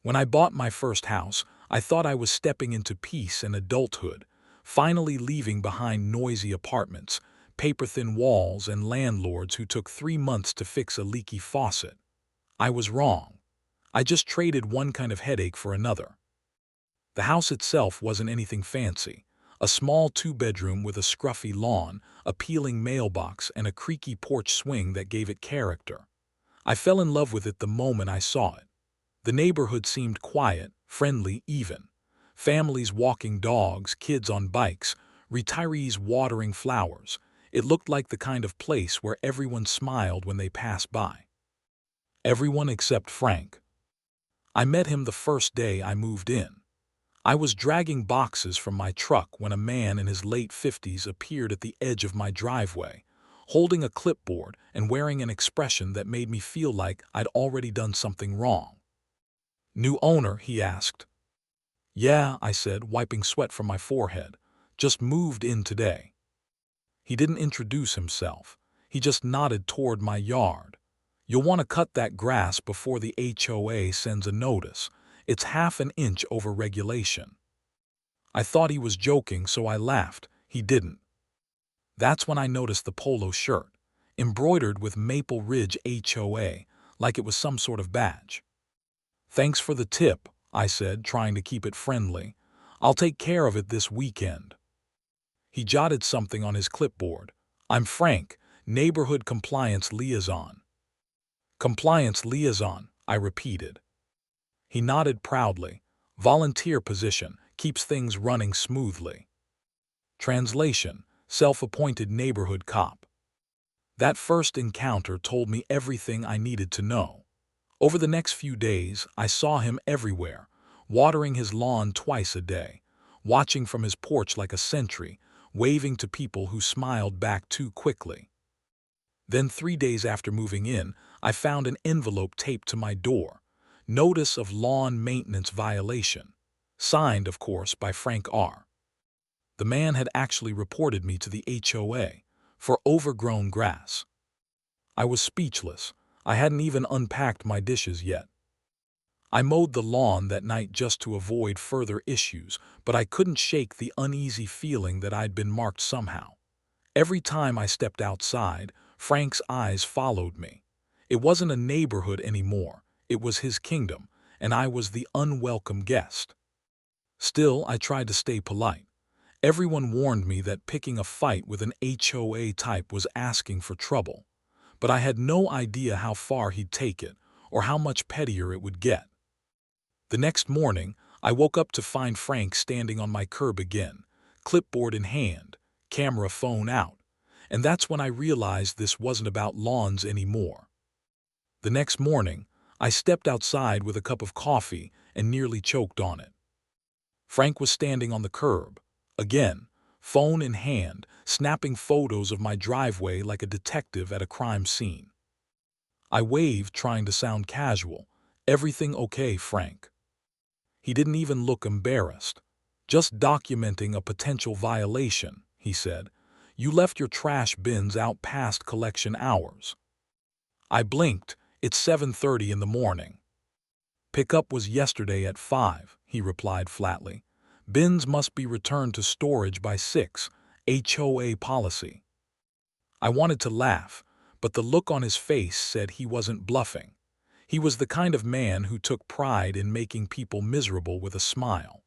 When I bought my first house, I thought I was stepping into peace and adulthood, finally leaving behind noisy apartments, paper-thin walls, and landlords who took 3 months to fix a leaky faucet. I was wrong. I just traded one kind of headache for another. The house itself wasn't anything fancy. A small two-bedroom with a scruffy lawn, a peeling mailbox, and a creaky porch swing that gave it character. I fell in love with it the moment I saw it. The neighborhood seemed quiet, friendly even. Families walking dogs, kids on bikes, retirees watering flowers. It looked like the kind of place where everyone smiled when they passed by. Everyone except Frank. I met him the first day I moved in. I was dragging boxes from my truck when a man in his late 50s appeared at the edge of my driveway, holding a clipboard and wearing an expression that made me feel like I'd already done something wrong. "New owner?" he asked. "Yeah," I said, wiping sweat from my forehead. "Just moved in today." He didn't introduce himself. He just nodded toward my yard. "You'll want to cut that grass before the HOA sends a notice. It's half an inch over regulation." I thought he was joking, so I laughed. He didn't. That's when I noticed the polo shirt, embroidered with Maple Ridge HOA, like it was some sort of badge. "Thanks for the tip," I said, trying to keep it friendly. "I'll take care of it this weekend." He jotted something on his clipboard. "I'm Frank, Neighborhood Compliance Liaison." "Compliance Liaison," I repeated. He nodded proudly. "Volunteer position, keeps things running smoothly." Translation: self-appointed neighborhood cop. That first encounter told me everything I needed to know. Over the next few days, I saw him everywhere, watering his lawn twice a day, watching from his porch like a sentry, waving to people who smiled back too quickly. Then 3 days after moving in, I found an envelope taped to my door. Notice of lawn maintenance violation. Signed, of course, by Frank R. The man had actually reported me to the HOA for overgrown grass. I was speechless. I hadn't even unpacked my dishes yet. I mowed the lawn that night just to avoid further issues, but I couldn't shake the uneasy feeling that I'd been marked somehow. Every time I stepped outside, Frank's eyes followed me. It wasn't a neighborhood anymore. It was his kingdom, and I was the unwelcome guest. Still, I tried to stay polite. Everyone warned me that picking a fight with an HOA type was asking for trouble, but I had no idea how far he'd take it or how much pettier it would get. The next morning, I woke up to find Frank standing on my curb again, clipboard in hand, camera phone out, and that's when I realized this wasn't about lawns anymore. The next morning, I stepped outside with a cup of coffee and nearly choked on it. Frank was standing on the curb, again, phone in hand, snapping photos of my driveway like a detective at a crime scene. I waved, trying to sound casual. "Everything okay, Frank?" He didn't even look embarrassed. "Just documenting a potential violation," he said. "You left your trash bins out past collection hours." I blinked. "It's 7:30 in the morning." "Pickup was yesterday at 5, he replied flatly. "Bins must be returned to storage by 6, HOA policy." I wanted to laugh, but the look on his face said he wasn't bluffing. He was the kind of man who took pride in making people miserable with a smile.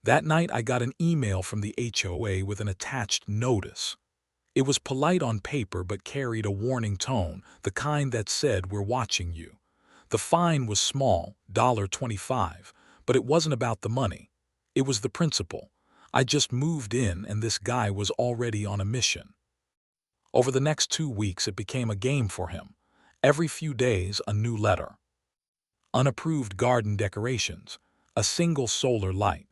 That night I got an email from the HOA with an attached notice. It was polite on paper but carried a warning tone, the kind that said, "We're watching you." The fine was small, $25, but it wasn't about the money. It was the principle. I just moved in and this guy was already on a mission. Over the next 2 weeks it became a game for him. Every few days a new letter. Unapproved garden decorations. A single solar light.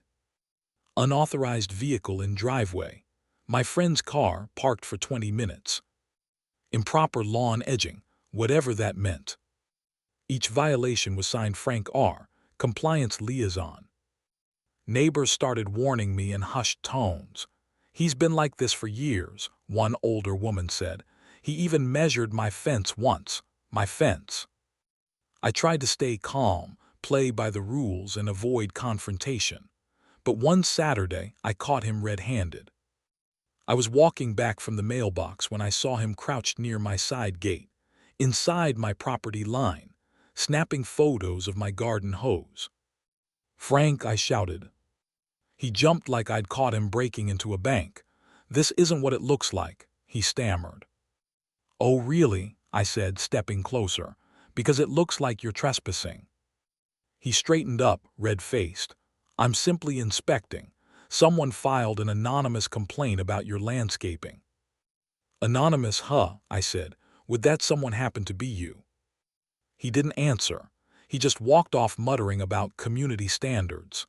Unauthorized vehicle in driveway. My friend's car parked for 20 minutes. Improper lawn edging, whatever that meant. Each violation was signed Frank R., Compliance Liaison. Neighbors started warning me in hushed tones. "He's been like this for years," one older woman said. "He even measured my fence once." My fence. I tried to stay calm, play by the rules and avoid confrontation. But one Saturday, I caught him red-handed. I was walking back from the mailbox when I saw him crouched near my side gate, inside my property line, snapping photos of my garden hose. "Frank," I shouted. He jumped like I'd caught him breaking into a bank. "This isn't what it looks like," he stammered. "Oh, really?" I said, stepping closer. "Because it looks like you're trespassing." He straightened up, red-faced. "I'm simply inspecting. Someone filed an anonymous complaint about your landscaping." "Anonymous, huh?" I said. "Would that someone happen to be you?" He didn't answer. He just walked off muttering about community standards.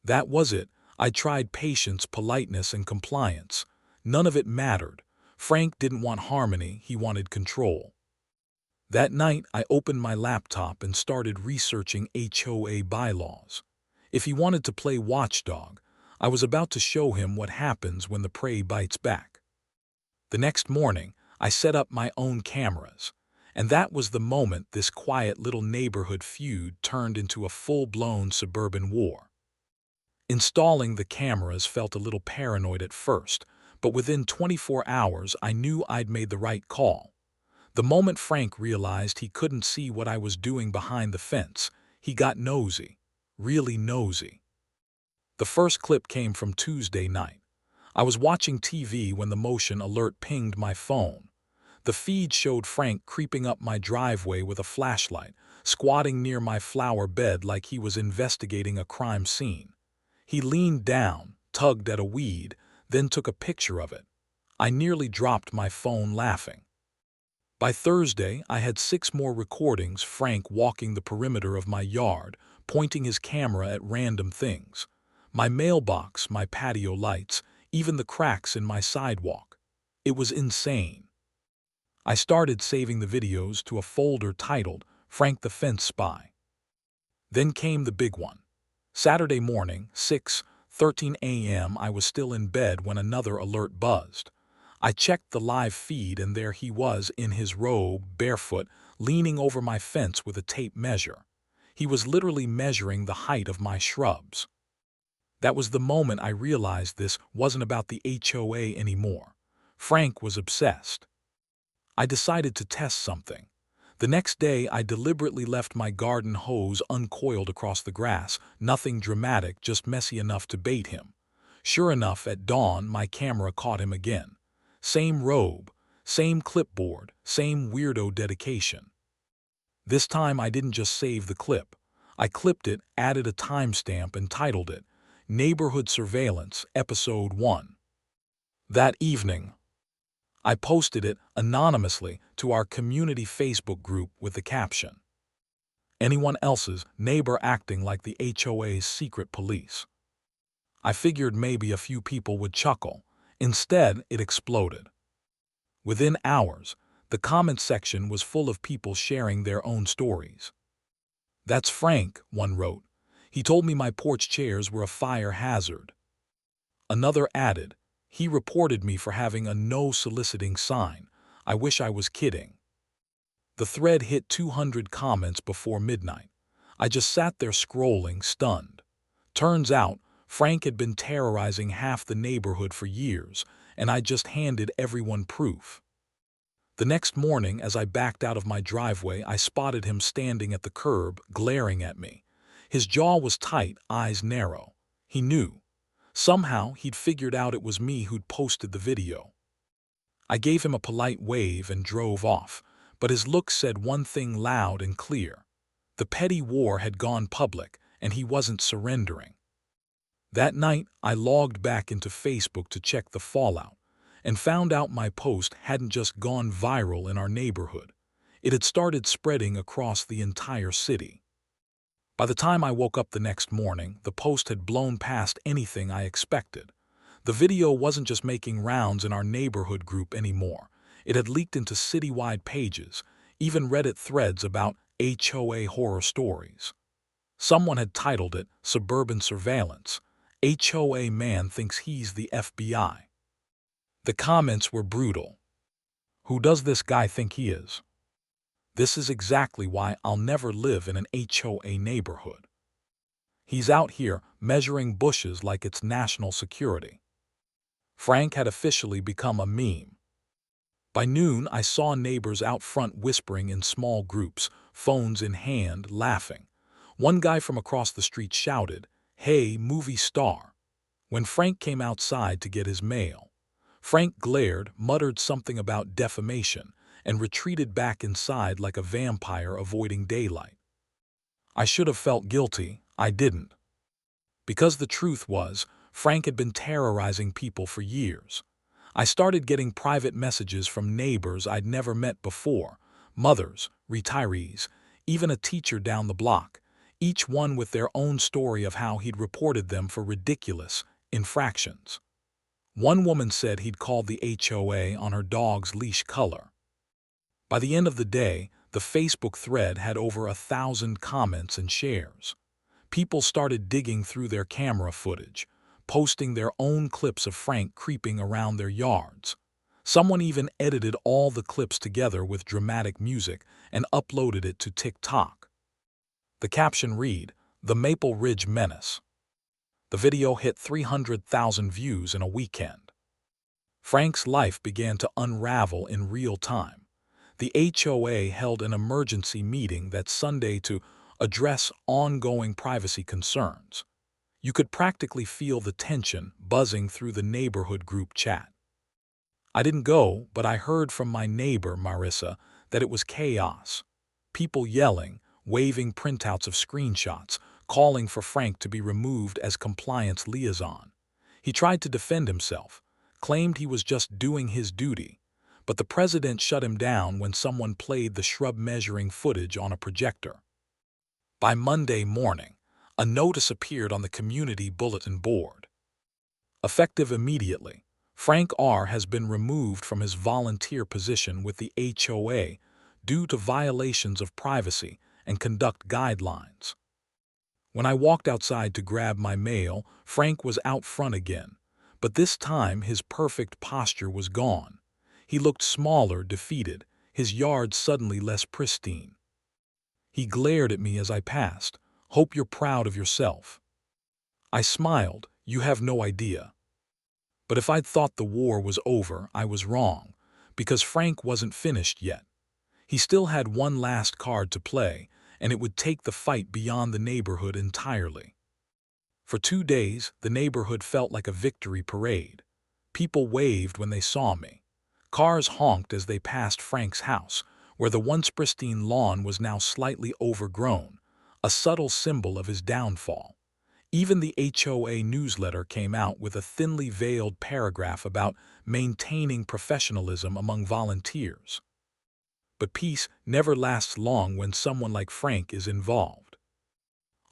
That was it. I tried patience, politeness, and compliance. None of it mattered. Frank didn't want harmony, he wanted control. That night, I opened my laptop and started researching HOA bylaws. If he wanted to play watchdog, I was about to show him what happens when the prey bites back. The next morning, I set up my own cameras, and that was the moment this quiet little neighborhood feud turned into a full-blown suburban war. Installing the cameras felt a little paranoid at first, but within 24 hours I knew I'd made the right call. The moment Frank realized he couldn't see what I was doing behind the fence, he got nosy, really nosy. The first clip came from Tuesday night. I was watching TV when the motion alert pinged my phone. The feed showed Frank creeping up my driveway with a flashlight, squatting near my flower bed like he was investigating a crime scene. He leaned down, tugged at a weed, then took a picture of it. I nearly dropped my phone laughing. By Thursday, I had 6 more recordings, Frank walking the perimeter of my yard, pointing his camera at random things. My mailbox, my patio lights, even the cracks in my sidewalk. It was insane. I started saving the videos to a folder titled Frank the Fence Spy. Then came the big one. Saturday morning, 6:13 a.m. I was still in bed when another alert buzzed. I checked the live feed and there he was in his robe, barefoot, leaning over my fence with a tape measure. He was literally measuring the height of my shrubs. That was the moment I realized this wasn't about the HOA anymore. Frank was obsessed. I decided to test something. The next day, I deliberately left my garden hose uncoiled across the grass, nothing dramatic, just messy enough to bait him. Sure enough, at dawn, my camera caught him again. Same robe, same clipboard, same weirdo dedication. This time, I didn't just save the clip. I clipped it, added a timestamp, and titled it, Neighborhood Surveillance, Episode 1. That evening, I posted it anonymously to our community Facebook group with the caption, "Anyone else's neighbor acting like the HOA's secret police." I figured maybe a few people would chuckle. Instead, it exploded. Within hours, the comment section was full of people sharing their own stories. "That's Frank," one wrote. "He told me my porch chairs were a fire hazard." Another added, "He reported me for having a no soliciting sign. I wish I was kidding." The thread hit 200 comments before midnight. I just sat there scrolling, stunned. Turns out, Frank had been terrorizing half the neighborhood for years, and I just handed everyone proof. The next morning, as I backed out of my driveway, I spotted him standing at the curb, glaring at me. His jaw was tight, eyes narrow. He knew. Somehow, he'd figured out it was me who'd posted the video. I gave him a polite wave and drove off, but his look said one thing loud and clear. The petty war had gone public, and he wasn't surrendering. That night, I logged back into Facebook to check the fallout, and found out my post hadn't just gone viral in our neighborhood. It had started spreading across the entire city. By the time I woke up the next morning, the post had blown past anything I expected. The video wasn't just making rounds in our neighborhood group anymore. It had leaked into citywide pages, even Reddit threads about HOA horror stories. Someone had titled it Suburban Surveillance. HOA man thinks he's the FBI. The comments were brutal. "Who does this guy think he is?" This is exactly why I'll never live in an HOA neighborhood. He's out here measuring bushes like it's national security. Frank had officially become a meme. By noon, I saw neighbors out front whispering in small groups, phones in hand, laughing. One guy from across the street shouted, "Hey, movie star," when Frank came outside to get his mail. Frank glared, muttered something about defamation, and retreated back inside like a vampire avoiding daylight. I should have felt guilty. I didn't. Because the truth was, Frank had been terrorizing people for years. I started getting private messages from neighbors I'd never met before, mothers, retirees, even a teacher down the block, each one with their own story of how he'd reported them for ridiculous infractions. One woman said he'd called the HOA on her dog's leash color. By the end of the day, the Facebook thread had over 1,000 comments and shares. People started digging through their camera footage, posting their own clips of Frank creeping around their yards. Someone even edited all the clips together with dramatic music and uploaded it to TikTok. The caption read, "The Maple Ridge Menace." The video hit 300,000 views in a weekend. Frank's life began to unravel in real time. The HOA held an emergency meeting that Sunday to address ongoing privacy concerns. You could practically feel the tension buzzing through the neighborhood group chat. I didn't go, but I heard from my neighbor, Marissa, that it was chaos. People yelling, waving printouts of screenshots, calling for Frank to be removed as compliance liaison. He tried to defend himself, claimed he was just doing his duty, but the president shut him down when someone played the shrub measuring footage on a projector. By Monday morning, a notice appeared on the community bulletin board. Effective immediately, Frank R. has been removed from his volunteer position with the HOA due to violations of privacy and conduct guidelines. When I walked outside to grab my mail, Frank was out front again, but this time his perfect posture was gone. He looked smaller, defeated, his yard suddenly less pristine. He glared at me as I passed. "Hope you're proud of yourself." I smiled. "You have no idea." But if I'd thought the war was over, I was wrong, because Frank wasn't finished yet. He still had one last card to play, and it would take the fight beyond the neighborhood entirely. For 2 days, the neighborhood felt like a victory parade. People waved when they saw me. Cars honked as they passed Frank's house, where the once pristine lawn was now slightly overgrown, a subtle symbol of his downfall. Even the HOA newsletter came out with a thinly veiled paragraph about maintaining professionalism among volunteers. But peace never lasts long when someone like Frank is involved.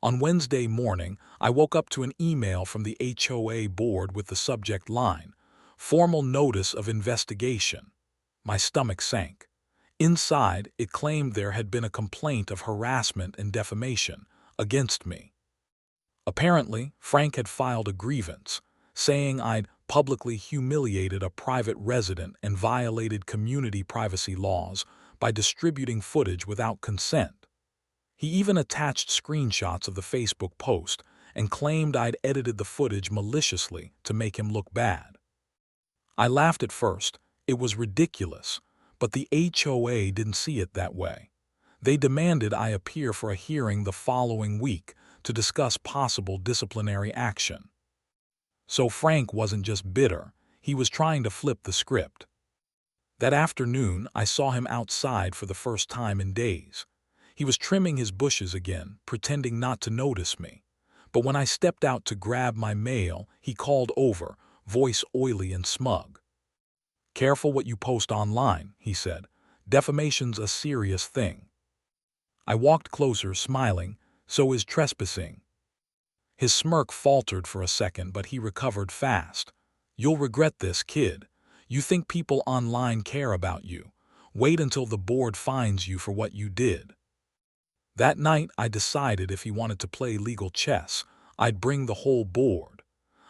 On Wednesday morning, I woke up to an email from the HOA board with the subject line, "Formal Notice of Investigation." My stomach sank. Inside, it claimed there had been a complaint of harassment and defamation against me. Apparently, Frank had filed a grievance, saying I'd publicly humiliated a private resident and violated community privacy laws by distributing footage without consent. He even attached screenshots of the Facebook post and claimed I'd edited the footage maliciously to make him look bad. I laughed at first. It was ridiculous, but the HOA didn't see it that way. They demanded I appear for a hearing the following week to discuss possible disciplinary action. So Frank wasn't just bitter, he was trying to flip the script. That afternoon, I saw him outside for the first time in days. He was trimming his bushes again, pretending not to notice me. But when I stepped out to grab my mail, he called over, voice oily and smug. "Careful what you post online," he said. "Defamation's a serious thing." I walked closer, smiling. "So is trespassing." His smirk faltered for a second, but he recovered fast. "You'll regret this, kid. You think people online care about you. Wait until the board finds you for what you did." That night, I decided if he wanted to play legal chess, I'd bring the whole board.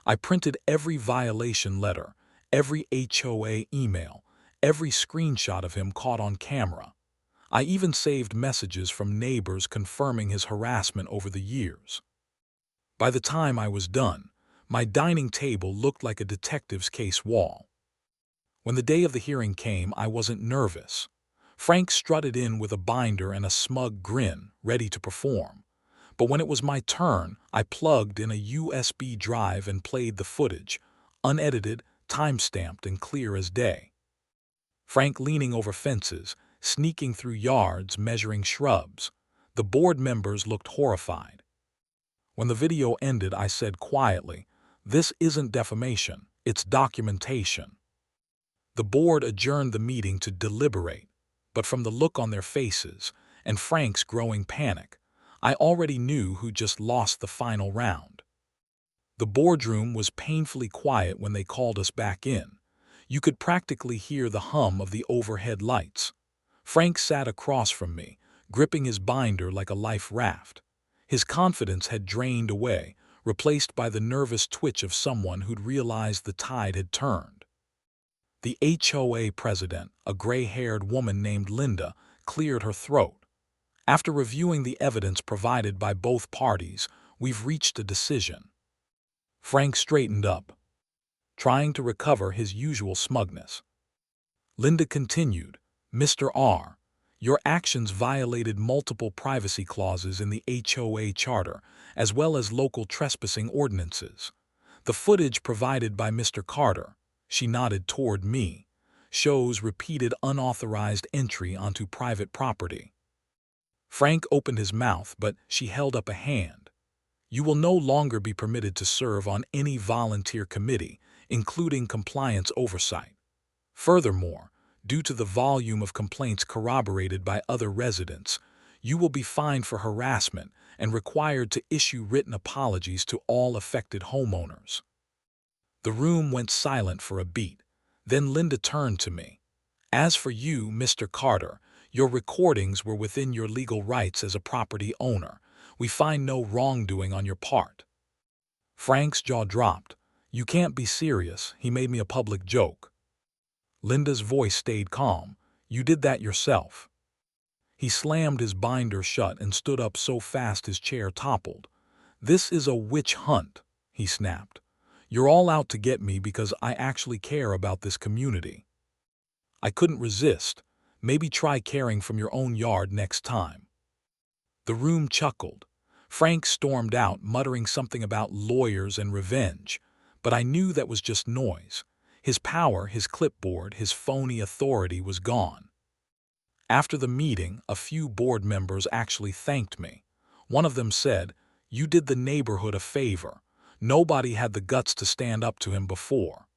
I printed every violation letter, every HOA email, every screenshot of him caught on camera. I even saved messages from neighbors confirming his harassment over the years. By the time I was done, my dining table looked like a detective's case wall. When the day of the hearing came, I wasn't nervous. Frank strutted in with a binder and a smug grin, ready to perform. But when it was my turn, I plugged in a USB drive and played the footage, unedited, time-stamped, and clear as day. Frank leaning over fences, sneaking through yards, measuring shrubs. The board members looked horrified. When the video ended, I said quietly, "This isn't defamation, it's documentation." The board adjourned the meeting to deliberate, but from the look on their faces and Frank's growing panic, I already knew who just lost the final round. The boardroom was painfully quiet when they called us back in. You could practically hear the hum of the overhead lights. Frank sat across from me, gripping his binder like a life raft. His confidence had drained away, replaced by the nervous twitch of someone who'd realized the tide had turned. The HOA president, a gray-haired woman named Linda, cleared her throat. "After reviewing the evidence provided by both parties, we've reached a decision." Frank straightened up, trying to recover his usual smugness. Linda continued, "Mr. R., your actions violated multiple privacy clauses in the HOA charter, as well as local trespassing ordinances. The footage provided by Mr. Carter," she nodded toward me, "shows repeated unauthorized entry onto private property." Frank opened his mouth, but she held up a hand. "You will no longer be permitted to serve on any volunteer committee, including compliance oversight. Furthermore, due to the volume of complaints corroborated by other residents, you will be fined for harassment and required to issue written apologies to all affected homeowners." The room went silent for a beat. Then Linda turned to me. "As for you, Mr. Carter, your recordings were within your legal rights as a property owner. We find no wrongdoing on your part." Frank's jaw dropped. "You can't be serious. He made me a public joke." Linda's voice stayed calm. "You did that yourself." He slammed his binder shut and stood up so fast his chair toppled. "This is a witch hunt," he snapped. "You're all out to get me because I actually care about this community." I couldn't resist. "Maybe try caring from your own yard next time." The room chuckled. Frank stormed out, muttering something about lawyers and revenge, but I knew that was just noise. His power, his clipboard, his phony authority was gone. After the meeting, a few board members actually thanked me. One of them said, "You did the neighborhood a favor. Nobody had the guts to stand up to him before."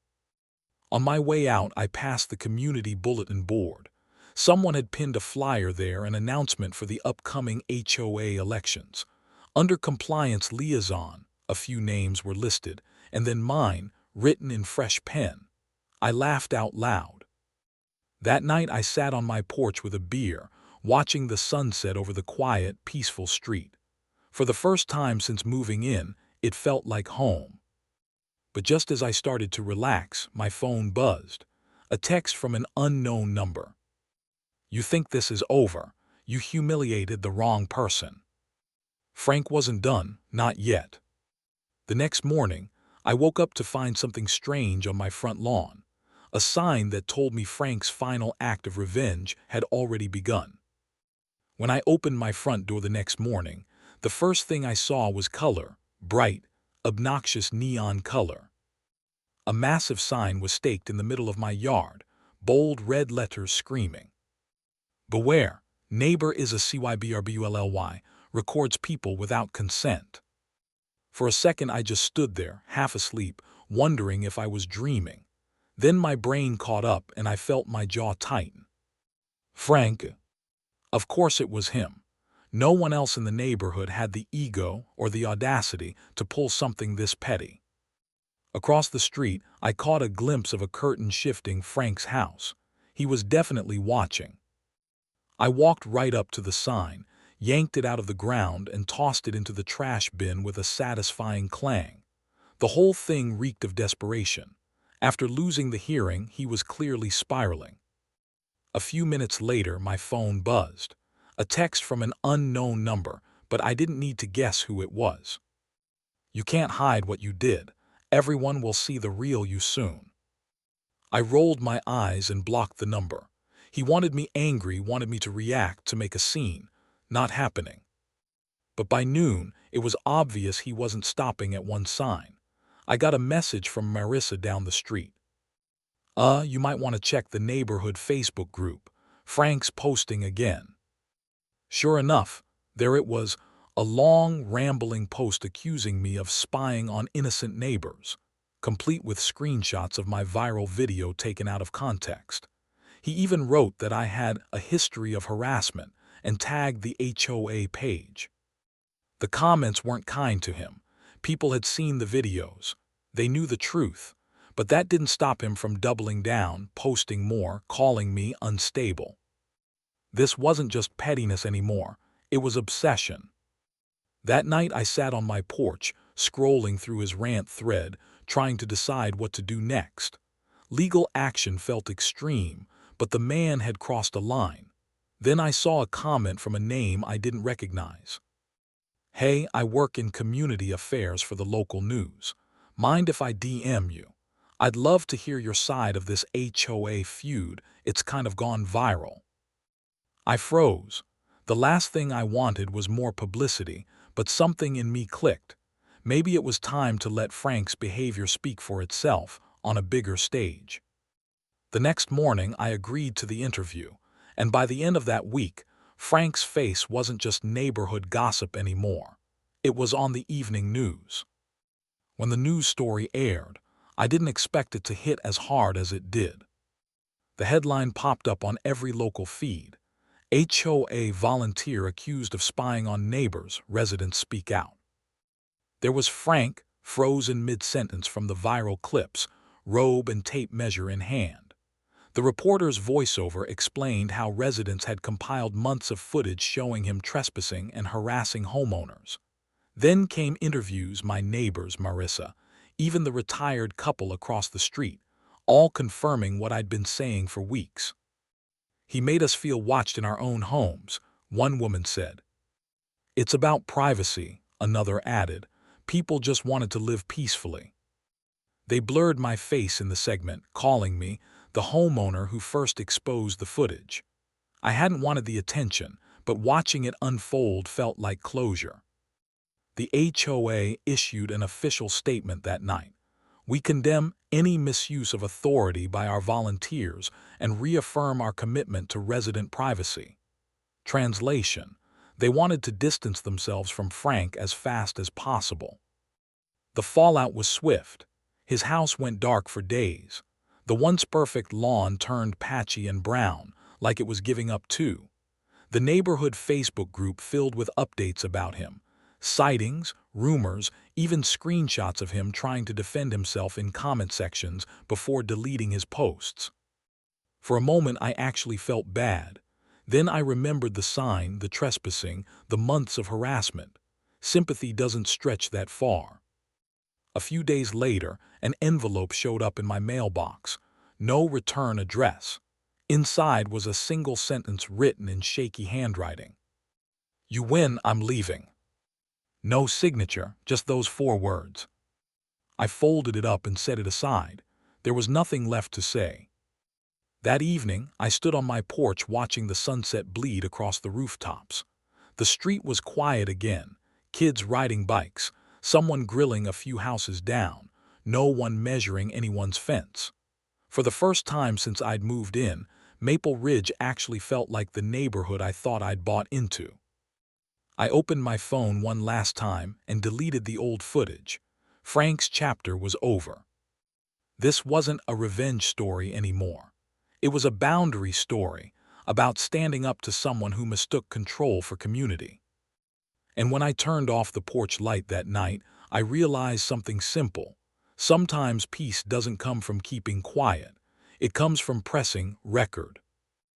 On my way out, I passed the community bulletin board. Someone had pinned a flyer there, an announcement for the upcoming HOA elections. Under compliance liaison, a few names were listed, and then mine, written in fresh pen. I laughed out loud. That night I sat on my porch with a beer, watching the sunset over the quiet, peaceful street. For the first time since moving in, it felt like home. But just as I started to relax, my phone buzzed. A text from an unknown number. "You think this is over? You humiliated the wrong person." Frank wasn't done, not yet. The next morning, I woke up to find something strange on my front lawn. A sign that told me Frank's final act of revenge had already begun. When I opened my front door the next morning, the first thing I saw was color, bright, obnoxious neon color. A massive sign was staked in the middle of my yard, bold red letters screaming, "Beware, neighbor is a CYBRBULLY, records people without consent." For a second I just stood there, half asleep, wondering if I was dreaming. Then my brain caught up and I felt my jaw tighten. Frank. Of course it was him. No one else in the neighborhood had the ego or the audacity to pull something this petty. Across the street, I caught a glimpse of a curtain shifting Frank's house. He was definitely watching. I walked right up to the sign, yanked it out of the ground, and tossed it into the trash bin with a satisfying clang. The whole thing reeked of desperation. After losing the hearing, he was clearly spiraling. A few minutes later, my phone buzzed. A text from an unknown number, but I didn't need to guess who it was. "You can't hide what you did. Everyone will see the real you soon." I rolled my eyes and blocked the number. He wanted me angry, wanted me to react, to make a scene. Not happening. But by noon, it was obvious he wasn't stopping at one sign. I got a message from Marissa down the street. You might want to check the neighborhood Facebook group. Frank's posting again." Sure enough, there it was, a long, rambling post accusing me of spying on innocent neighbors, complete with screenshots of my viral video taken out of context. He even wrote that I had a history of harassment and tagged the HOA page. The comments weren't kind to him. People had seen the videos. They knew the truth. But that didn't stop him from doubling down, posting more, calling me unstable. This wasn't just pettiness anymore. It was obsession. That night I sat on my porch, scrolling through his rant thread, trying to decide what to do next. Legal action felt extreme, but the man had crossed a line. Then I saw a comment from a name I didn't recognize. "Hey, I work in community affairs for the local news. Mind if I DM you? I'd love to hear your side of this HOA feud. It's kind of gone viral." I froze. The last thing I wanted was more publicity, but something in me clicked. Maybe it was time to let Frank's behavior speak for itself on a bigger stage. The next morning, I agreed to the interview, and by the end of that week, Frank's face wasn't just neighborhood gossip anymore. It was on the evening news. When the news story aired, I didn't expect it to hit as hard as it did. The headline popped up on every local feed. HOA volunteer accused of spying on neighbors, residents speak out. There was Frank, frozen mid-sentence from the viral clips, robe and tape measure in hand. The reporter's voiceover explained how residents had compiled months of footage showing him trespassing and harassing homeowners. Then came interviews, my neighbors, Marissa, even the retired couple across the street, all confirming what I'd been saying for weeks. "He made us feel watched in our own homes," one woman said. "It's about privacy," another added. "People just wanted to live peacefully." They blurred my face in the segment, calling me the homeowner who first exposed the footage. I hadn't wanted the attention, but watching it unfold felt like closure. The HOA issued an official statement that night. "We condemn any misuse of authority by our volunteers and reaffirm our commitment to resident privacy." Translation: they wanted to distance themselves from Frank as fast as possible. The fallout was swift. His house went dark for days. The once perfect lawn turned patchy and brown, like it was giving up too. The neighborhood Facebook group filled with updates about him. Sightings, rumors, even screenshots of him trying to defend himself in comment sections before deleting his posts. For a moment I actually felt bad. Then I remembered the sign, the trespassing, the months of harassment. Sympathy doesn't stretch that far. A few days later, an envelope showed up in my mailbox. No return address. Inside was a single sentence written in shaky handwriting. "You win, I'm leaving." No signature, just those 4 words. I folded it up and set it aside. There was nothing left to say. That evening, I stood on my porch watching the sunset bleed across the rooftops. The street was quiet again, kids riding bikes, someone grilling a few houses down, no one measuring anyone's fence. For the first time since I'd moved in, Maple Ridge actually felt like the neighborhood I thought I'd bought into. I opened my phone one last time and deleted the old footage. Frank's chapter was over. This wasn't a revenge story anymore. It was a boundary story about standing up to someone who mistook control for community. And when I turned off the porch light that night, I realized something simple. Sometimes peace doesn't come from keeping quiet. It comes from pressing record.